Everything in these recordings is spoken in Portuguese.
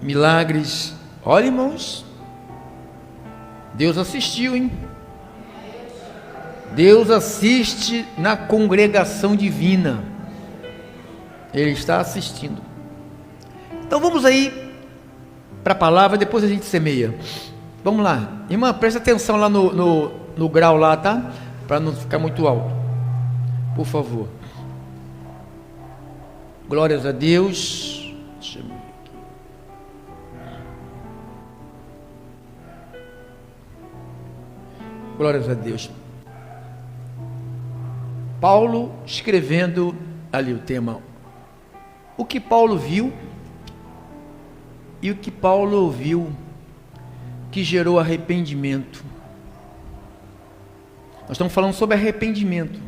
Milagres. Olha, irmãos, Deus assistiu, hein? Deus assiste na congregação divina. Ele está assistindo. Então vamos aí para a palavra, depois a gente semeia. Vamos lá, irmã, presta atenção lá no grau lá, tá? Para não ficar muito alto, por favor. Glórias a Deus. Deixa eu ver aqui. Glórias a Deus. Paulo escrevendo ali o tema, o que Paulo viu e o que Paulo ouviu que gerou arrependimento. Nós estamos falando sobre arrependimento,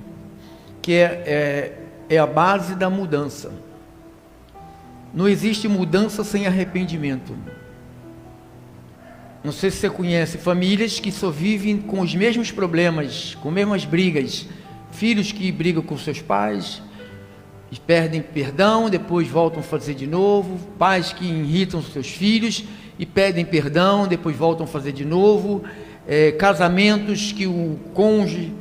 que é a base da mudança. Não existe mudança sem arrependimento. Não sei se você conhece famílias que só vivem com os mesmos problemas, com as mesmas brigas, filhos que brigam com seus pais e perdem perdão, depois voltam a fazer de novo, pais que irritam seus filhos e pedem perdão, depois voltam a fazer de novo, casamentos que o cônjuge,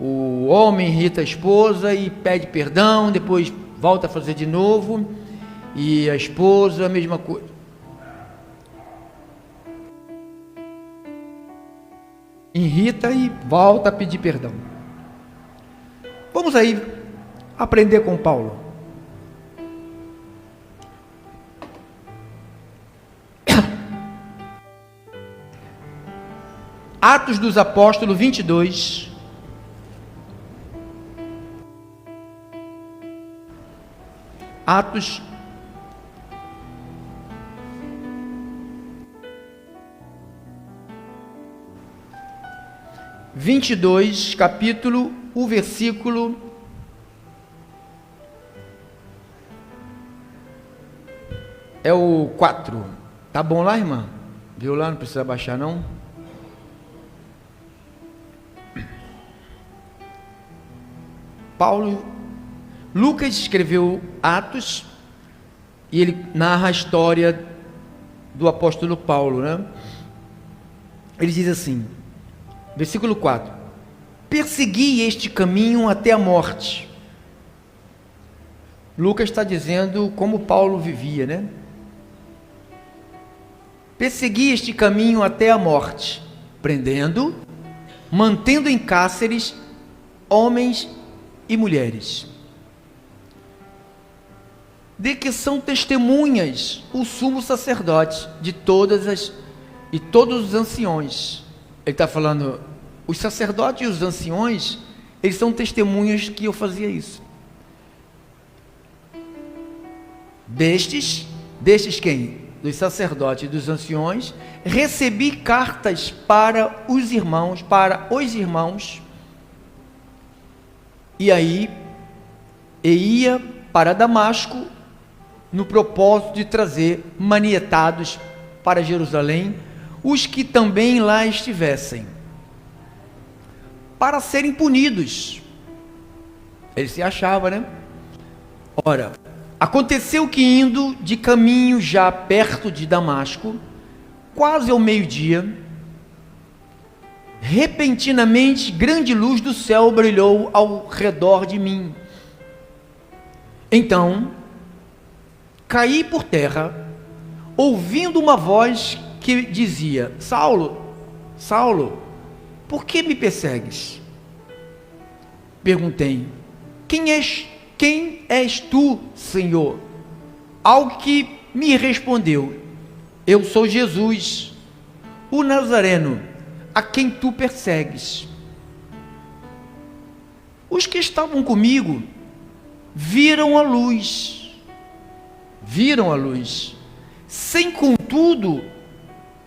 o homem irrita a esposa e pede perdão, depois volta a fazer de novo, e a esposa a mesma coisa. Irrita e volta a pedir perdão. Vamos aí aprender com Paulo. Atos dos Apóstolos 22. Atos 22, capítulo, o versículo é o 4. Tá bom lá, irmã? Viu lá? Não precisa baixar não. Lucas escreveu Atos e ele narra a história do apóstolo Paulo, né? Ele diz assim, versículo 4: persegui este caminho até a morte. Lucas está dizendo como Paulo vivia, né? Persegui este caminho até a morte, prendendo, mantendo em cárceres homens e mulheres, de que são testemunhas o sumo sacerdote de todos os anciões. Ele está falando, os sacerdotes e os anciões, eles são testemunhas que eu fazia isso. Destes quem? Dos sacerdotes e dos anciões, recebi cartas para os irmãos, e aí ia para Damasco, no propósito de trazer manietados para Jerusalém, os que também lá estivessem, para serem punidos. Ele se achava, né? Ora, aconteceu que indo de caminho já perto de Damasco, quase ao meio-dia, repentinamente grande luz do céu brilhou ao redor de mim. Então, caí por terra, ouvindo uma voz que dizia: Saulo, Saulo, por que me persegues? Perguntei: quem és tu, Senhor? Ao que me respondeu: eu sou Jesus, o Nazareno, a quem tu persegues. Os que estavam comigo viram a luz, sem contudo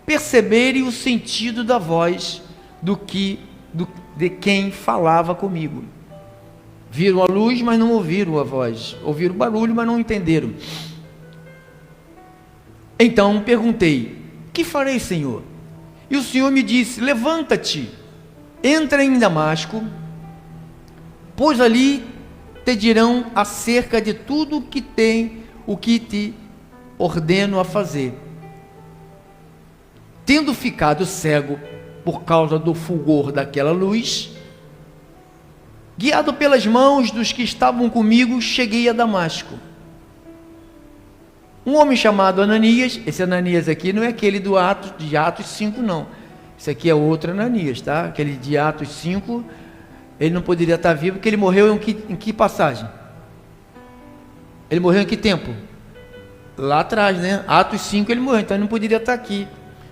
perceberem o sentido da voz de quem falava comigo. Viram a luz, mas não ouviram a voz. Ouviram o barulho, mas não entenderam. Então perguntei: que farei, Senhor? E o Senhor me disse: levanta-te, entra em Damasco, pois ali te dirão acerca de tudo o que ordeno a fazer. Tendo ficado cego por causa do fulgor daquela luz, guiado pelas mãos dos que estavam comigo, cheguei a Damasco. Um homem chamado Ananias, esse Ananias aqui não é aquele de Atos 5 não, esse aqui é outro Ananias, tá? Aquele de Atos 5, ele não poderia estar vivo, porque ele morreu em que passagem? Ele morreu em que tempo? Lá atrás, né? Atos 5 ele morreu, então ele não poderia estar aqui.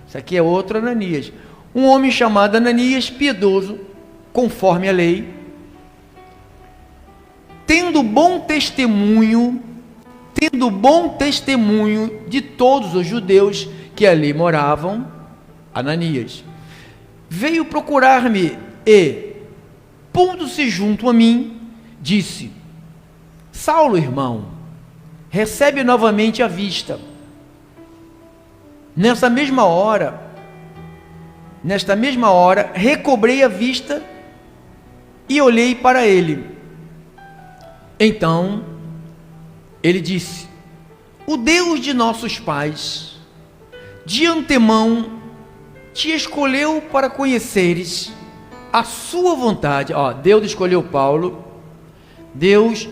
Isso aqui é outro Ananias. Um homem chamado Ananias, piedoso, conforme a lei, tendo bom testemunho de todos os judeus que ali moravam, Ananias veio procurar-me e, pondo-se junto a mim, disse: Saulo, irmão, recebe novamente a vista. Nesta mesma hora, recobrei a vista e olhei para ele. Então, ele disse: o Deus de nossos pais, de antemão, te escolheu para conheceres a sua vontade. Deus escolheu Paulo. Deus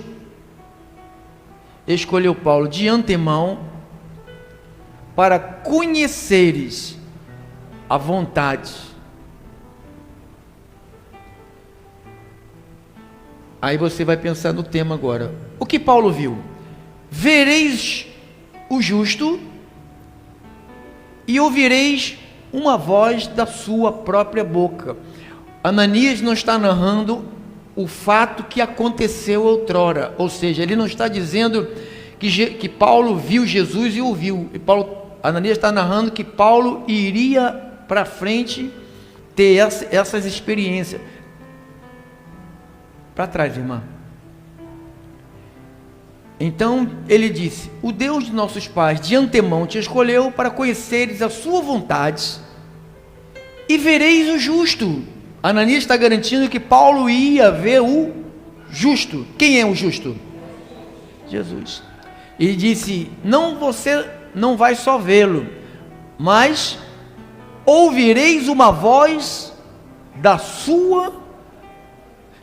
escolheu Paulo de antemão para conheceres a vontade. Aí você vai pensar no tema agora. O que Paulo viu? Vereis o justo e ouvireis uma voz da sua própria boca. Ananias não está narrando o fato que aconteceu outrora, ou seja, ele não está dizendo que Paulo viu Jesus e ouviu. Ananias está narrando que Paulo iria para frente ter essas experiências. Para trás, irmã. Então ele disse: o Deus de nossos pais de antemão te escolheu para conheceres a sua vontade e vereis o justo. Ananias está garantindo que Paulo ia ver o justo. Quem é o justo? Jesus. Ele disse: você não vai só vê-lo, mas ouvireis uma voz da sua.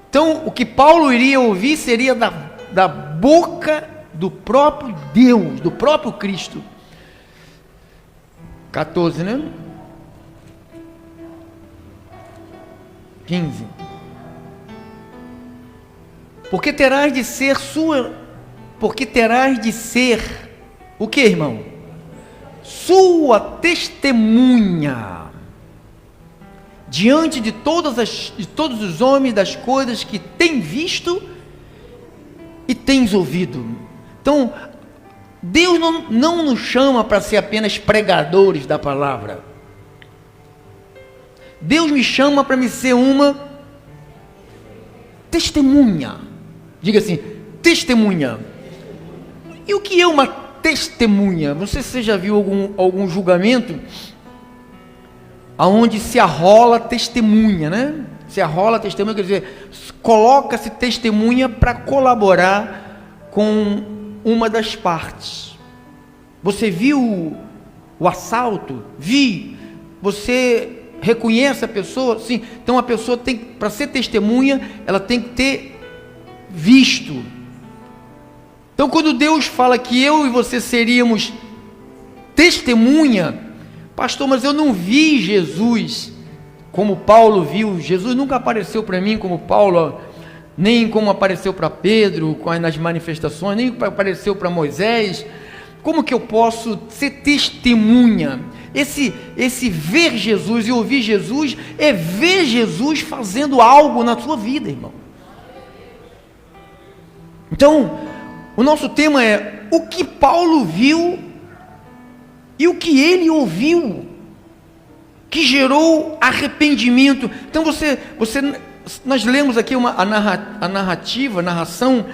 Então o que Paulo iria ouvir seria da boca do próprio Deus, do próprio Cristo. 14, né? 15. Porque terás de ser o que, irmão? Sua testemunha diante de todos os homens das coisas que tem visto e tens ouvido. Então, Deus não nos chama para ser apenas pregadores da palavra. Deus me chama para me ser uma testemunha. Diga assim, testemunha. E o que é uma testemunha? Você já viu algum julgamento aonde se arrola testemunha, né? Se arrola testemunha, quer dizer, coloca-se testemunha para colaborar com uma das partes. Você viu o assalto? Vi. Você reconhece a pessoa? Sim. Então a pessoa tem, para ser testemunha, ela tem que ter visto. Então quando Deus fala que eu e você seríamos testemunha, pastor, mas eu não vi Jesus como Paulo viu. Jesus nunca apareceu para mim como Paulo, nem como apareceu para Pedro nas manifestações, nem apareceu para Moisés. Como que eu posso ser testemunha? Esse ver Jesus e ouvir Jesus é ver Jesus fazendo algo na sua vida, irmão. Então, o nosso tema é o que Paulo viu e o que ele ouviu, que gerou arrependimento. Então nós lemos aqui a narração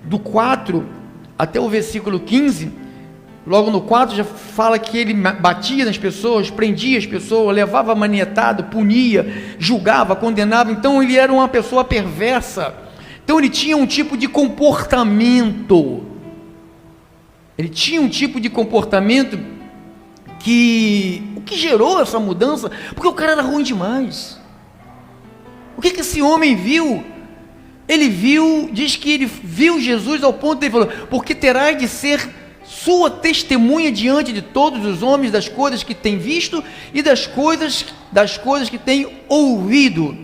do 4 até o versículo 15. Logo no 4 já fala que ele batia nas pessoas, prendia as pessoas, levava manietado, punia, julgava, condenava. Então ele era uma pessoa perversa. Então ele tinha um tipo de comportamento. Ele tinha um tipo de comportamento o que gerou essa mudança, porque o cara era ruim demais. O que esse homem viu? Ele viu, diz que ele viu Jesus ao ponto de ele falou, porque terás de ser sua testemunha diante de todos os homens das coisas que tem visto e das coisas que tem ouvido.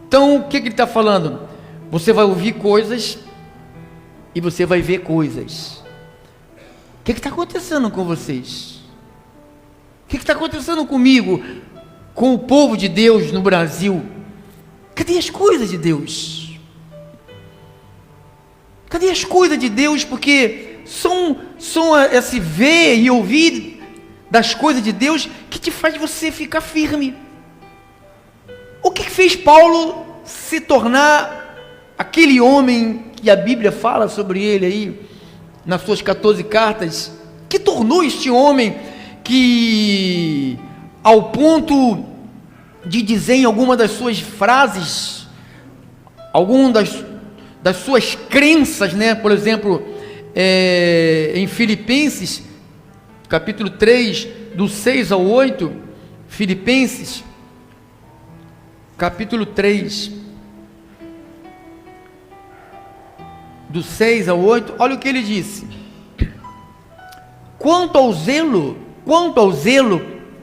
Então, o que ele está falando? Você vai ouvir coisas e você vai ver coisas. O que está acontecendo com vocês? O que está acontecendo comigo, com o povo de Deus no Brasil? Cadê as coisas de Deus? Cadê as coisas de Deus? Porque são esse ver e ouvir das coisas de Deus que te faz você ficar firme. O que fez Paulo se tornar aquele homem que a Bíblia fala sobre ele aí, nas suas 14 cartas, que tornou este homem que, ao ponto de dizer em alguma das suas frases, algumas das suas crenças, né? Por exemplo, em Filipenses, capítulo 3, do 6 ao 8, Filipenses, capítulo 3, do 6 ao 8, olha o que ele disse. Quanto ao zelo,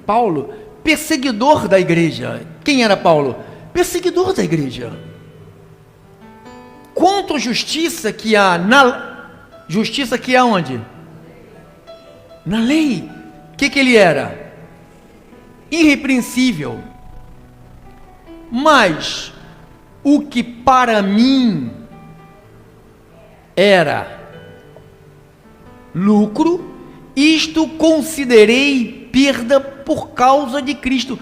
Paulo, perseguidor da igreja. Quem era Paulo? Perseguidor da igreja. Quanto à justiça que há onde? Na lei. O que ele era? Irrepreensível. Mas o que para mim era lucro, isto considerei perda por causa de Cristo.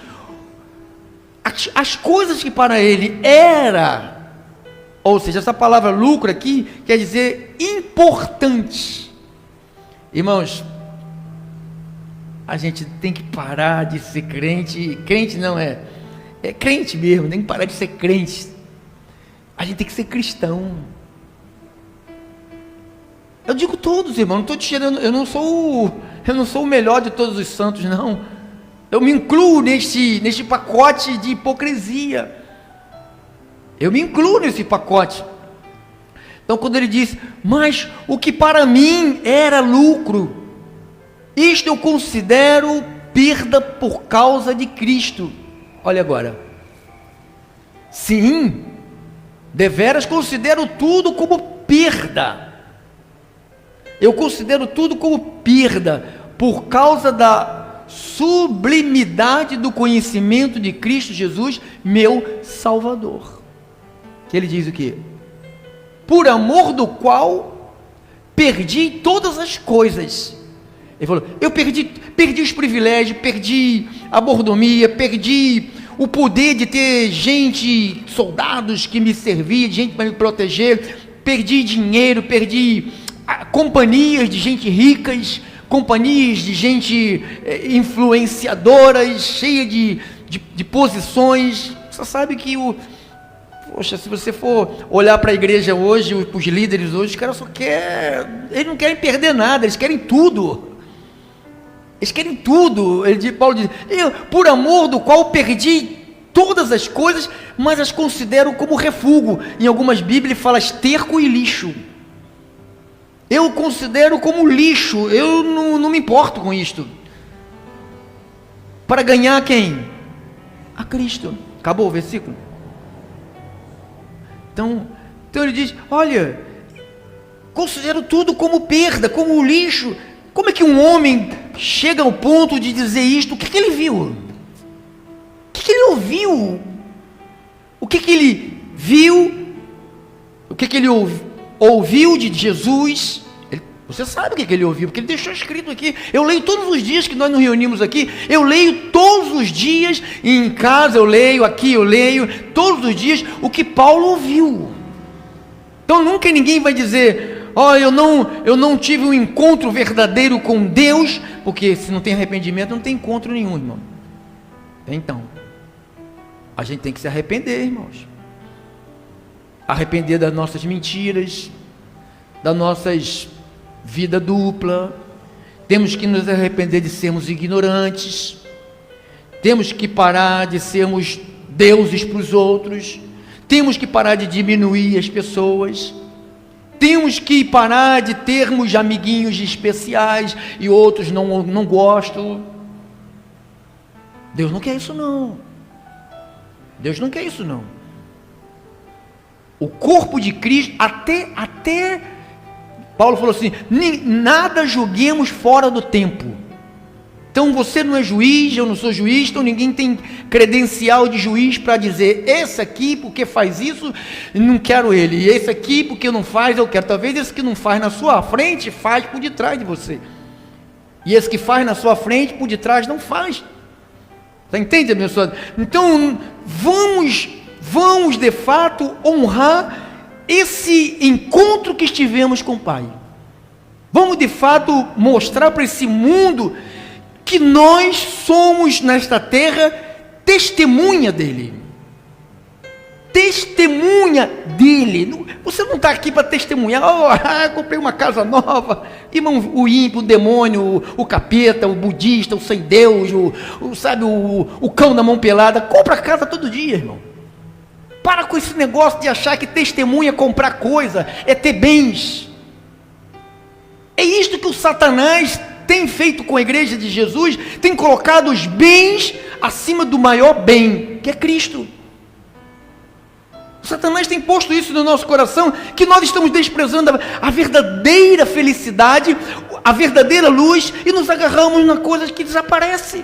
As coisas que para ele era, ou seja, essa palavra lucro aqui quer dizer importante. Irmãos, a gente tem que parar de ser crente. Crente não é crente mesmo, tem que parar de ser crente. A gente tem que ser cristão. Eu digo todos, irmão, não estou te tirando, eu não sou o melhor de todos os santos, não. Eu me incluo neste pacote de hipocrisia. Eu me incluo nesse pacote. Então, quando ele diz, mas o que para mim era lucro, isto eu considero perda por causa de Cristo. Olha agora. Sim, deveras considero tudo como perda. Eu considero tudo como perda, por causa da sublimidade do conhecimento de Cristo Jesus, meu Salvador. Que ele diz o quê? Por amor do qual perdi todas as coisas. Ele falou, eu perdi os privilégios, perdi a mordomia, perdi o poder de ter gente, soldados que me serviam, gente para me proteger, perdi dinheiro, perdi companhias de gente ricas, companhias de gente influenciadoras, cheia de posições. Você sabe que poxa, se você for olhar para a igreja hoje, os líderes hoje, os caras só querem, eles não querem perder nada, eles querem tudo. Eles querem tudo. Paulo diz, eu, por amor do qual perdi todas as coisas, mas as considero como refúgio. Em algumas Bíblias ele fala esterco e lixo. Eu considero como lixo, eu não me importo com isto. Para ganhar quem? A Cristo. Acabou o versículo? Então ele diz, olha, considero tudo como perda, como lixo. Como é que um homem chega ao ponto de dizer isto? O que ele viu? O que ele ouviu? O que ele viu? O que ele ouviu de Jesus? Você sabe o que ele ouviu, porque ele deixou escrito aqui. Eu leio todos os dias que nós nos reunimos aqui. Eu leio todos os dias, em casa eu leio, aqui eu leio, todos os dias, o que Paulo ouviu. Então nunca ninguém vai dizer, eu não tive um encontro verdadeiro com Deus, porque se não tem arrependimento, não tem encontro nenhum, irmão. Então, a gente tem que se arrepender, irmãos. Arrepender das nossas mentiras, das nossas vida dupla, temos que nos arrepender de sermos ignorantes, temos que parar de sermos deuses para os outros, temos que parar de diminuir as pessoas, temos que parar de termos amiguinhos especiais e outros não gostam. Deus não quer isso não. Deus não quer isso não. O corpo de Cristo, até Paulo falou assim, nada julguemos fora do tempo. Então você não é juiz, eu não sou juiz, então ninguém tem credencial de juiz para dizer, esse aqui porque faz isso, não quero ele, e esse aqui porque não faz, eu quero. Talvez esse que não faz na sua frente, faz por detrás de você, e esse que faz na sua frente, por detrás não faz. Você entende, abençoado? Então vamos de fato honrar esse encontro que estivemos com o Pai. Vamos de fato mostrar para esse mundo que nós somos nesta terra testemunha dele. Testemunha dele. Você não está aqui para testemunhar, comprei uma casa nova, irmão, o ímpio, o demônio, o capeta, o budista, o sem Deus, o cão da mão pelada, compra casa todo dia, irmão. Para com esse negócio de achar que testemunha é comprar coisa, é ter bens. É isto que o Satanás tem feito com a igreja de Jesus, tem colocado os bens acima do maior bem, que é Cristo. O Satanás tem posto isso no nosso coração, que nós estamos desprezando a verdadeira felicidade, a verdadeira luz, e nos agarramos na coisa que desaparece.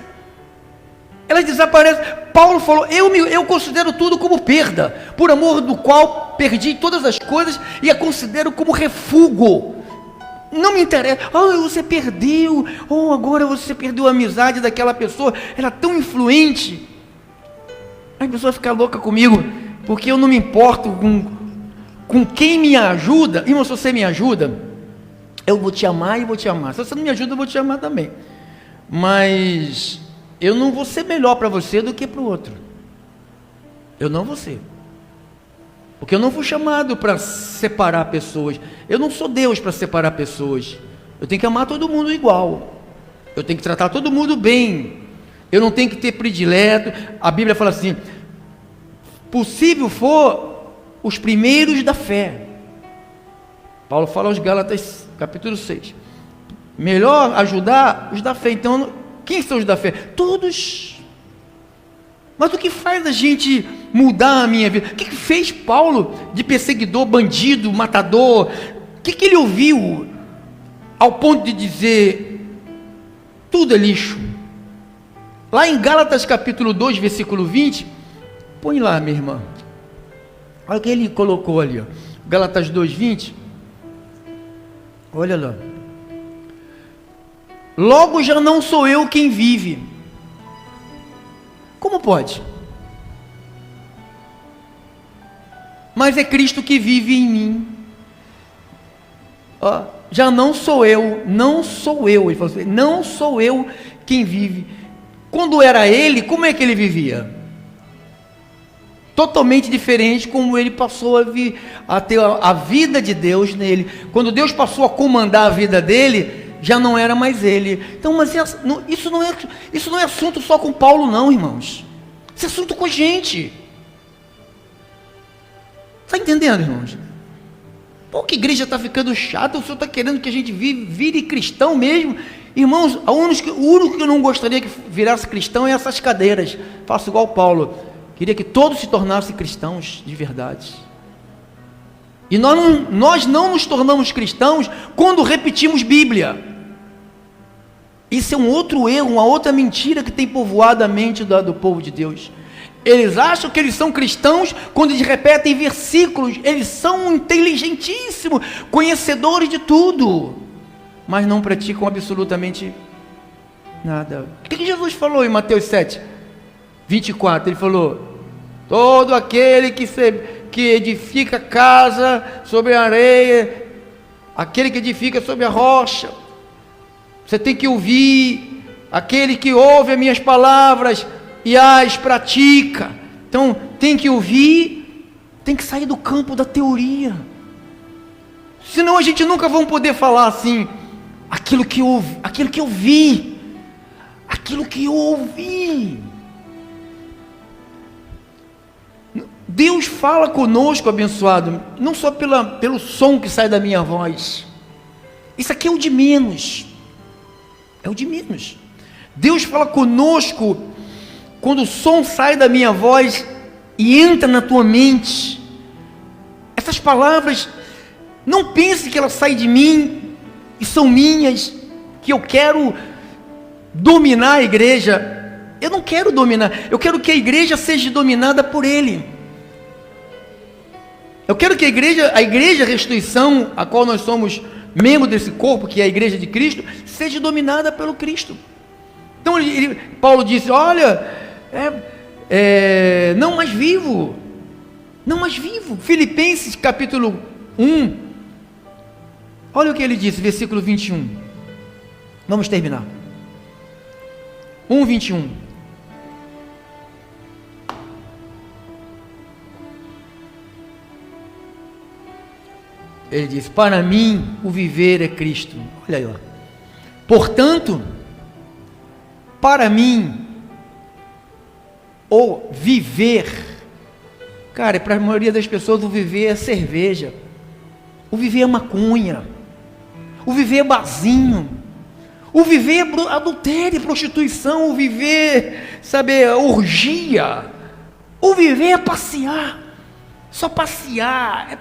Elas desaparecem. Paulo falou, eu considero tudo como perda, por amor do qual perdi todas as coisas, e a considero como refúgio. Não me interessa, você perdeu, agora você perdeu a amizade daquela pessoa, era tão influente. Aí a pessoa fica louca comigo, porque eu não me importo com quem me ajuda. Irmão, se você me ajuda, eu vou te amar e vou te amar. Se você não me ajuda, eu vou te amar também. Mas eu não vou ser melhor para você do que para o outro. Eu não vou ser. Porque eu não fui chamado para separar pessoas. Eu não sou Deus para separar pessoas. Eu tenho que amar todo mundo igual. Eu tenho que tratar todo mundo bem. Eu não tenho que ter predileto. A Bíblia fala assim, possível for os primeiros da fé. Paulo fala aos Gálatas, capítulo 6. Melhor ajudar os da fé. Então, quem são os da fé? Todos. Mas o que faz a gente mudar a minha vida? O que fez Paulo de perseguidor, bandido, matador? O que ele ouviu ao ponto de dizer, tudo é lixo? Lá em Gálatas capítulo 2, versículo 20, põe lá, minha irmã. Olha o que ele colocou ali, ó. Gálatas 2, 20. Olha lá. Logo já não sou eu quem vive. Como pode? Mas é Cristo que vive em mim. Já não sou eu, ele falou assim, não sou eu quem vive. Quando era ele, como é que ele vivia? Totalmente diferente, como ele passou a ter a vida de Deus nele. Quando Deus passou a comandar a vida dele, já não era mais ele. Então, mas isso não é assunto só com Paulo não, irmãos. Isso é assunto com a gente. Está entendendo, irmãos? Pô, que igreja está ficando chata, o senhor está querendo que a gente vire cristão mesmo? Irmãos, o único que eu não gostaria que virasse cristão é essas cadeiras. Faço igual Paulo. Queria que todos se tornassem cristãos de verdade. E nós não nos tornamos cristãos quando repetimos Bíblia. Isso é um outro erro, uma outra mentira que tem povoado a mente do povo de Deus. Eles acham que eles são cristãos quando eles repetem versículos. Eles são inteligentíssimos, conhecedores de tudo, mas não praticam absolutamente nada. O que Jesus falou em Mateus 7, 24? Ele falou, todo aquele que edifica casa sobre a areia, aquele que edifica sobre a rocha, você tem que ouvir, aquele que ouve as minhas palavras e as pratica. Então tem que ouvir, tem que sair do campo da teoria. Senão a gente nunca vai poder falar assim, aquilo que eu ouvi, aquilo que eu ouvi. Deus fala conosco, abençoado, não só pelo som que sai da minha voz. Isso aqui é o de menos. É o de menos. Deus fala conosco quando o som sai da minha voz e entra na tua mente. Essas palavras, não pense que elas saem de mim e são minhas, que eu quero dominar a igreja. Eu não quero dominar, eu quero que a igreja seja dominada por Ele. Eu quero que a igreja Restituição, a qual nós somos membro desse corpo, que é a igreja de Cristo, seja dominada pelo Cristo. Então Paulo disse, olha, não mais vivo, Filipenses capítulo 1, olha o que ele disse, versículo 21, vamos terminar, 1:21, ele diz, para mim o viver é Cristo, olha aí, ó. Portanto, para mim, o viver, cara, para a maioria das pessoas o viver é cerveja, o viver é maconha, o viver é barzinho, o viver é adultério, prostituição, o viver, sabe, orgia, o viver é passear, só passear, é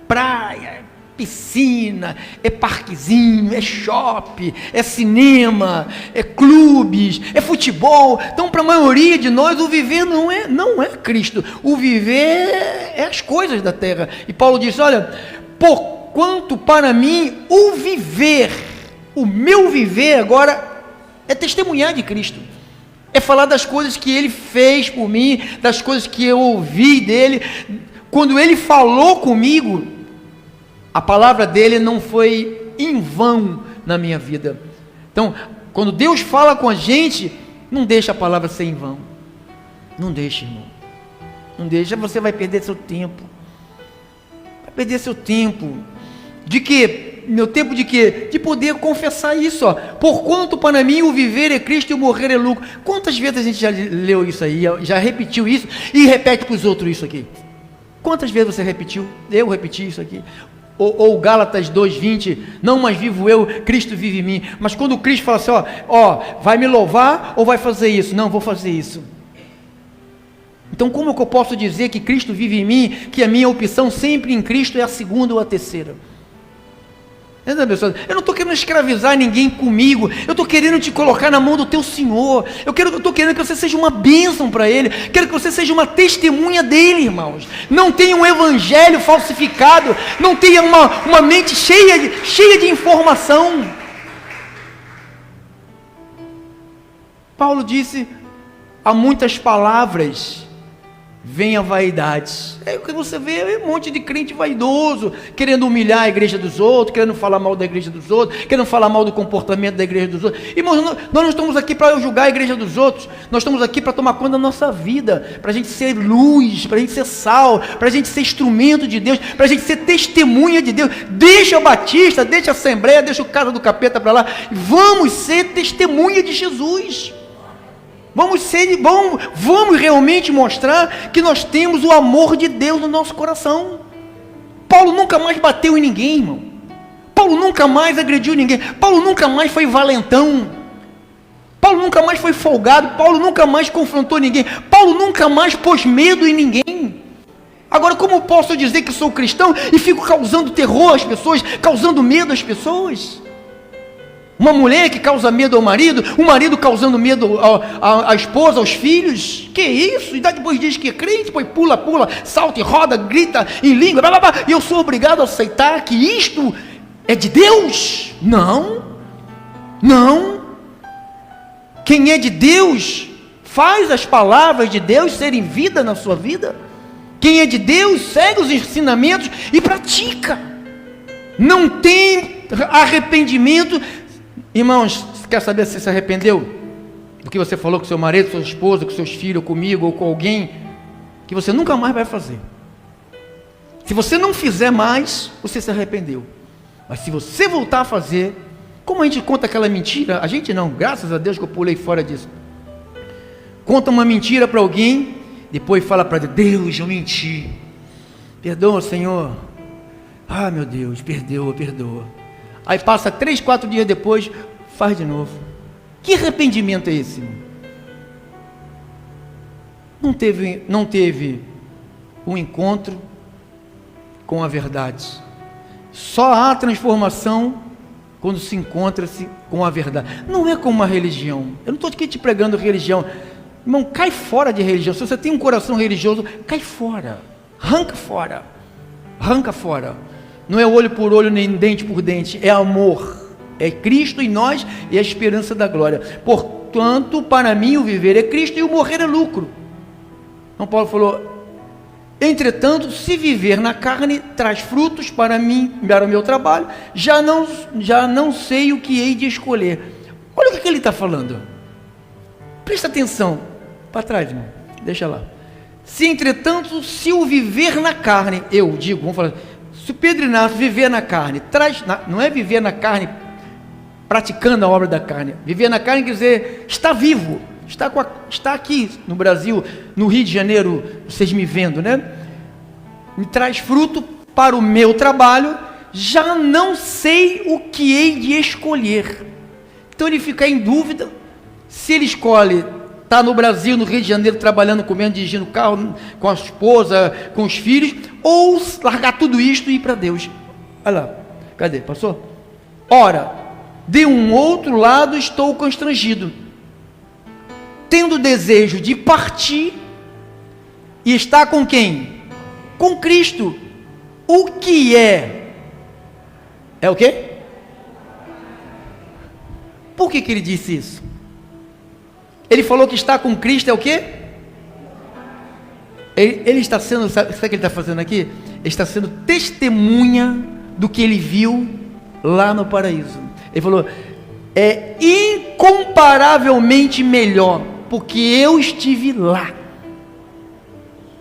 praia, é piscina, é parquezinho, é shopping, é cinema, é clubes, é futebol. Então, para a maioria de nós, o viver não é Cristo. O viver é as coisas da terra. E Paulo diz, olha, porquanto para mim o viver, o meu viver agora é testemunhar de Cristo. É falar das coisas que Ele fez por mim, das coisas que eu ouvi dEle. Quando Ele falou comigo, a palavra dele não foi em vão na minha vida. Então, quando Deus fala com a gente, não deixa a palavra ser em vão. Não deixa, irmão. Não deixa, você vai perder seu tempo. Vai perder seu tempo. De quê? Meu tempo de quê? De poder confessar isso, ó. Porquanto para mim o viver é Cristo e o morrer é lucro. Quantas vezes a gente já leu isso aí, já repetiu isso e repete para os outros isso aqui? Quantas vezes você repetiu? Eu repeti isso aqui. Ou Gálatas 2:20, não mais vivo eu, Cristo vive em mim. Mas quando Cristo fala assim, ó, vai me louvar ou vai fazer isso? Não, vou fazer isso. Então como que eu posso dizer que Cristo vive em mim, que a minha opção sempre em Cristo é a segunda ou a terceira? Eu não estou querendo escravizar ninguém comigo, eu estou querendo te colocar na mão do teu Senhor, eu estou querendo que você seja uma bênção para Ele, quero que você seja uma testemunha dEle, irmãos. Não tenha um evangelho falsificado, não tenha uma mente cheia de informação. Paulo disse, há muitas palavras, vem a vaidade. É o que você vê, é um monte de crente vaidoso, querendo humilhar a igreja dos outros, querendo falar mal da igreja dos outros, querendo falar mal do comportamento da igreja dos outros. Irmãos, nós não estamos aqui para julgar a igreja dos outros, nós estamos aqui para tomar conta da nossa vida, para a gente ser luz, para a gente ser sal, para a gente ser instrumento de Deus, para a gente ser testemunha de Deus. Deixa o Batista, deixa a Assembleia, deixa o Casa do Capeta para lá, vamos ser testemunha de Jesus. Vamos realmente mostrar que nós temos o amor de Deus no nosso coração. Paulo nunca mais bateu em ninguém, irmão. Paulo nunca mais agrediu ninguém. Paulo nunca mais foi valentão. Paulo nunca mais foi folgado. Paulo nunca mais confrontou ninguém. Paulo nunca mais pôs medo em ninguém. Agora, como eu posso dizer que sou cristão e fico causando terror às pessoas, causando medo às pessoas? Uma mulher que causa medo ao marido, um marido causando medo à esposa, aos filhos. Que isso? E depois diz que é crente, depois pula, salta e roda, grita em língua, blá, blá, blá. E eu sou obrigado a aceitar que isto é de Deus? Não. Quem é de Deus faz as palavras de Deus serem vida na sua vida. Quem é de Deus segue os ensinamentos e pratica. Não tem arrependimento. Irmãos, você quer saber se você se arrependeu do que você falou com seu marido, com sua esposa, com seus filhos, comigo ou com alguém que você nunca mais vai fazer? Se você não fizer mais, você se arrependeu. Mas se você voltar a fazer, como a gente conta aquela mentira, a gente não, graças a Deus que eu pulei fora disso. Conta uma mentira para alguém, depois fala para Deus, eu menti. Perdoa, Senhor. Ah, meu Deus, perdoa. Aí passa 3, 4 dias depois, faz de novo. Que arrependimento é esse, irmão? Não teve um encontro com a verdade. Só há transformação quando se encontra-se com a verdade. Não é como uma religião. Eu não estou aqui te pregando religião. Irmão, cai fora de religião. Se você tem um coração religioso, cai fora. Arranca fora. Arranca fora. Não é olho por olho, nem dente por dente. É amor. É Cristo em nós e a esperança da glória. Portanto, para mim o viver é Cristo e o morrer é lucro. Então Paulo falou: entretanto, se viver na carne traz frutos para mim, para o meu trabalho, já não sei o que hei de escolher. Olha o que ele está falando. Presta atenção. Para trás, irmão. Deixa lá. Se entretanto, se o viver na carne, eu digo, vamos falar, se o Pedro Inácio viver na carne, não é viver na carne praticando a obra da carne. Viver na carne quer dizer, está vivo, está aqui no Brasil, no Rio de Janeiro, vocês me vendo, né? Me traz fruto para o meu trabalho, já não sei o que hei de escolher. Então ele fica em dúvida, se ele escolhe estar no Brasil, no Rio de Janeiro, trabalhando, comendo, dirigindo carro, com a esposa, com os filhos, ou largar tudo isto e ir para Deus. Olha lá, cadê? Passou? Ora, de um outro lado estou constrangido, tendo desejo de partir e estar com quem? Com Cristo. O que é? É o quê? Por que ele disse isso? Ele falou que estar com Cristo é o quê? Ele está sendo, sabe o que ele está fazendo aqui? Ele está sendo testemunha do que ele viu lá no paraíso. Ele falou, é incomparavelmente melhor, porque eu estive lá.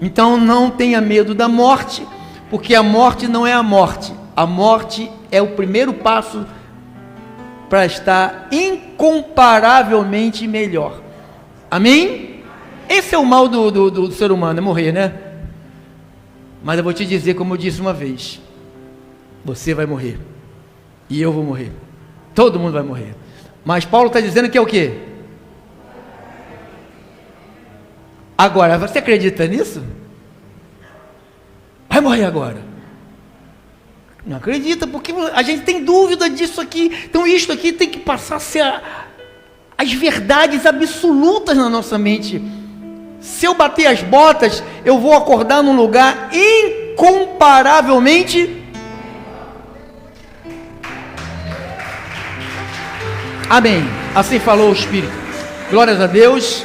Então não tenha medo da morte, porque a morte não é a morte. A morte é o primeiro passo para estar incomparavelmente melhor. Amém? Esse é o mal do ser humano, é morrer, né? Mas eu vou te dizer, como eu disse uma vez, você vai morrer, e eu vou morrer, todo mundo vai morrer. Mas Paulo está dizendo que é o quê? Agora, você acredita nisso? Vai morrer agora? Não acredita, porque a gente tem dúvida disso aqui. Então isto aqui tem que passar a ser as verdades absolutas na nossa mente. Se eu bater as botas, eu vou acordar num lugar incomparavelmente. Amém. Assim falou o Espírito. Glórias a Deus.